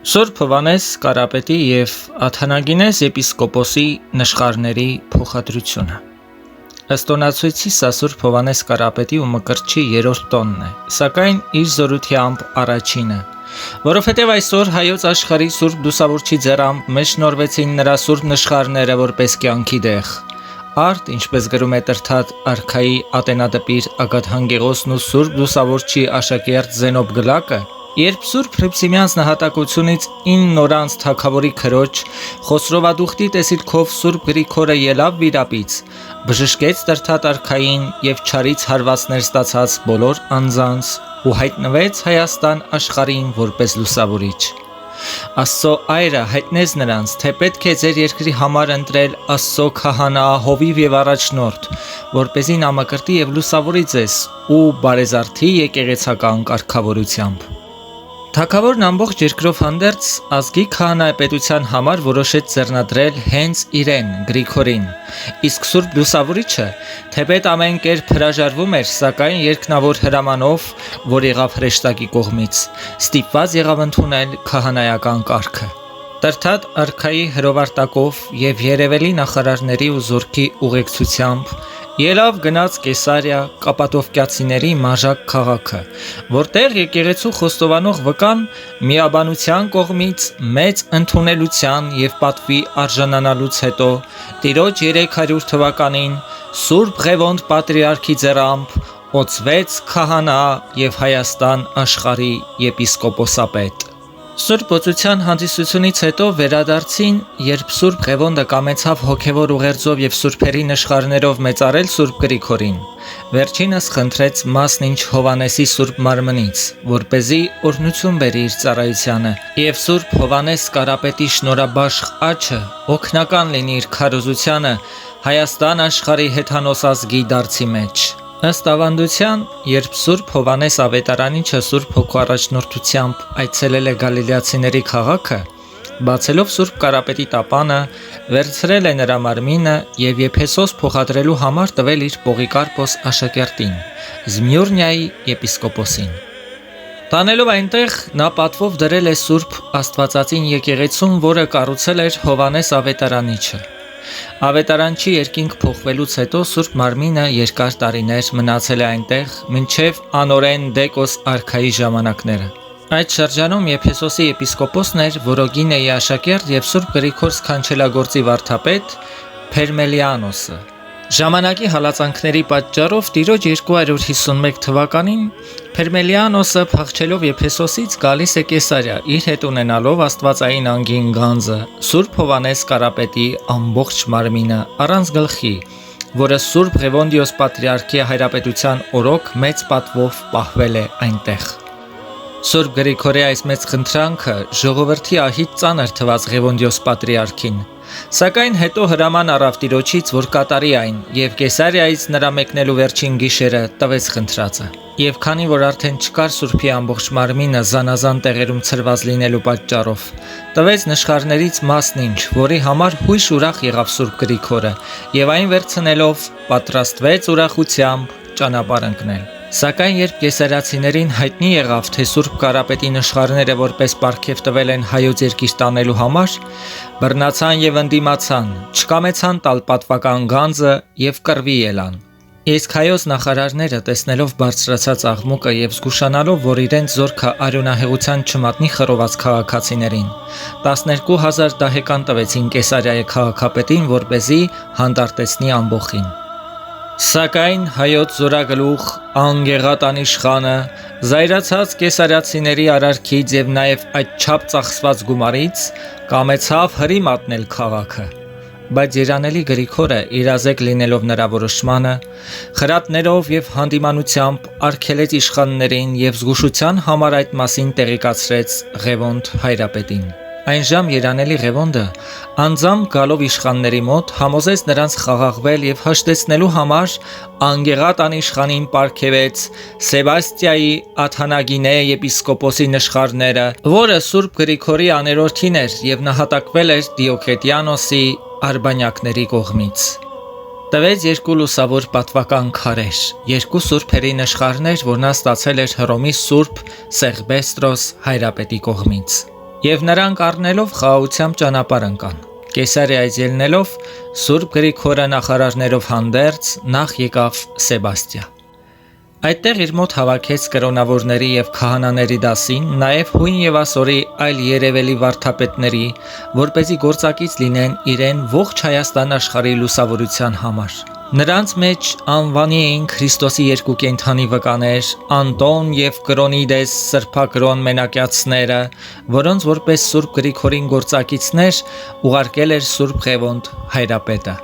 Սուրբ Հովհաննես Կարապետի և Աթանագինես եպիսկոպոսի նշխարների փոխադրությունը Ըստոնացույցի սա Սուրբ Հովհաննես Կարապետի ու Մկրտչի երրորդ տոնն է, սակայն իր զորությամբ առաջինը, որովհետև այսօր հայոց աշխարհի Սուրբ Լուսավորչի ձեռամբ մեզ շնորհվեցին նրա սուրբ նշխարները որպես կյանքի դեղ։ Արդ, ինչպես գրում է Տրթատ արքայի ատենադպիր Ագաթհանգեղոսն ու Սուրբ Լուսավորչի աշակերտ Զենոբ Գլակը, երբ Սուրբ Հռիփսիմյանց նահատակությունից 9 օրանց թագավորի քրոջ Խոսրովադուխտի տեսիլքով Սուրբ Գրիգորը ելավ վիրապից, բժշկեց Տրթատ արքային և չարից հարվածներ ստացած բոլոր անձանց ու հայտնվեց Հայաստան աշխարհին որպես լուսավորիչ։ Աստծո այրը հայտնեց նրանց, թե պետք է ձեր երկրի համար ընտրել Աստծո քահանա, հովիվ և առաջնորդ, որպեսզի նա մկրտի և լուսավորի ձեզ ու բարեզարդի եկեղեցական կարգավորությամբ։ Թագավորն ամբողջ երկրով հանդերձ ազգի քահանայապետության համար որոշեց ձեռնադրել հենց իրեն, Գրիգորին, իսկ Սուրբ Լուսավորիչը, թեպետ ամեն կերպ հրաժարվում էր, սակայն երկնավոր հրամանով, որ եղավ հրեշտակի կողմից, ստիպված եղավ ընդունել քահանայական կարգը։ Տրթատ արքայի հրովարտակով և Երևելի նախարարների ու զորքի ուղեկցությամբ ելավ գնաց Կեսարիա Կապադովկիացիների մաժակ քաղաքը, որտեղ եկեղեցու խոստովանող վկան միաբանության կողմից մեծ ընդունելության և պատվի արժանանալուց հետո Տիրոջ 300 թվականին Սուրբ Ղևոնդ պատրիարքի ձեռամբ օծվեց քահանա և Հայաստան աշխարհի եպիսկոպոսապետ։ Սուրբ օծության հանդիսությունից հետո վերադարձին, երբ Սուրբ Ղևոնդը կամեցավ հոգևոր ուղերձով և սուրբերի նշխարներով մեծարել Սուրբ Գրիգորին, վերջինս խնդրեց մասնինչ Հովհաննեսի Սուրբ Մարմնից, որպեսզի օրհնություն բերի իր ծառայությանը, և Սուրբ Հովհաննես Կարապետի շնորհաբաշխ աչը օգնական լինի իր քարոզությանը Հայաստան աշխարհի հեթանոս ազգի դարձի մեջ։ Ըստ ավանդության, երբ Սուրբ Հովհաննես Ավետարանիչը Սուրբ Հոգու առաջնորդությամբ այցելել է գալիլեացիների քաղաքը, բացելով Սուրբ Կարապետի տապանը, վերցրել է նրա մարմինը և Եփեսոս փոխադրելու համար տվել իր Պողիկարպոս աշակերտին, Զմյուռնիայի եպիսկոպոսին։ Տանելով այնտեղ, նա պատվով դրել է Սուրբ Աստվածածին եկեղեցուն, որը կառուցել էր Հովհաննես Ավետարանիչը։ Ավետարանչի երկինք փոխվելուց հետո Սուրբ Մարմինը երկար տարիներ մնացել է այնտեղ, մինչև անօրեն Դեկոս արքայի ժամանակները։ Այդ շրջանում Եփեսոսի եպիսկոպոսն էր Որոգինեի աշակերտ և Սուրբ Գրիգոր սքանչելագործի վարդապետ Փերմելիանոսը։ Ժամանակի հալածանքների պատճառով Տիրոջ 251 թվականին Փերմելիանոսը փախչելով Եփեսոսից գալիս է Կեսարիա, իր հետ ունենալով աստվածային անգին գանձը, Սուրբ Հովհաննես Կարապետի ամբողջ մարմինը առանց գլխի, որը Սուրբ Ղևոնդիոս պատրիարքի հայրապետության օրոք մեծ պատվով պահվել է այնտեղ։ Սուրբ Գրիգորի այս մեծ խնդրանքը ժողովրդի ահիտ ծանր թվաց Ղևոնդիոս պատրիարքին, սակայն հետո հրաման առավ Տիրոջից, որ կատարի այն, և Կեսարիայից նրա մեկնելու վերջին գիշերը տվեց խնդրածը։ Եվ քանի որ արդեն չկար Սուրբի ամբողջ մարմինը զանազան տեղերում ցրված լինելու պատճառով, տվեց նշխարներից մասնինչ, որի համար հույժ ուրախ եղավ Սուրբ Գրիգորը, և այն վերցնելով պատրաստվեց ուրախությամբ ճանապարհ ընկնել։ Սակայն երբ կեսարիացիներին հայտնի եղավ, թե Սուրբ Կարապետի նշխարները որպես պարգև տվել են հայոց երկիր տանելու համար, բռնացան և ընդդիմացան, չկամեցան տալ պատվական գանձը և կռվի ելան։ Իսկ հայոց նախարարները, տեսնելով բարձրացած աղմուկը և զգուշանալով, որ իրենց զորքը արյունահեղության չմատնի խռոված քաղաքացիներին, 12,000 դահեկան տվեցին Կեսարիայի քաղաքապետին, որպեսզի հանդարտեցնի ամբոխին։ Սակայն հայոց զորագլուխ անգեղատ անիշխանը, զայրացած կեսարիացիների արարքից և նաև այդչափ ծախսված գումարից, կամեցավ հրի մատնել քաղաքը։ Բայց երանելի Գրիգորը, իրազեկ լինելով նրա որոշմանը, խրատներով և հանդիմանությամբ արգելեց իշխաններին և զգուշության համար այդ մասին տեղեկացրեց Ղևոնդ հայրապետին։ Այնժամ երանելի Ղևոնդը, անձամբ գալով իշխանների մոտ, համոզեց նրանց խաղաղվել և հաշտեցնելու համար անգեղատ անիշխանին պարգևեց Սեբաստիայի Աթանագինե եպիսկոպոսի նշխարները, որը Սուրբ Գրիգորի աներորդին էր և նահատակվել էր Դիոկլետիանոսի արբանյակների կողմից։ Տվեց 2 լուսավոր պատվական քարեր, 2 սուրբերի նշխարներ, որ նա ստացել էր Հռոմի Սուրբ Սեղբեստրոս հայրապետի կողմից։ Եվ նրանք առնելով խաղաղությամբ ճանապարհ ընկան։ Կեսարիայից ելնելով Սուրբ Գրիգորը նախարարներով հանդերձ նախ եկավ Սեբաստիա։ Այդտեղ իր մոտ հավաքեց կրոնավորների եւ քահանաների դասին, նաեւ հույն եւ ասորի այլ երևելի վարդապետների, որպեսզի գործակից լինեն իրեն ողջ Հայաստան աշխարհի լուսավորության համար։ Նրանց մեջ անվանի էին Քրիստոսի երկու կենդանի վկաներ՝ Անտոն եւ Կրոնիդես սրբակրոն մենակյացները, որոնց որպես Սուրբ Գրիգորին գործակիցներ ուղարկել էր Սուրբ Ղևոնդ հայրապետը։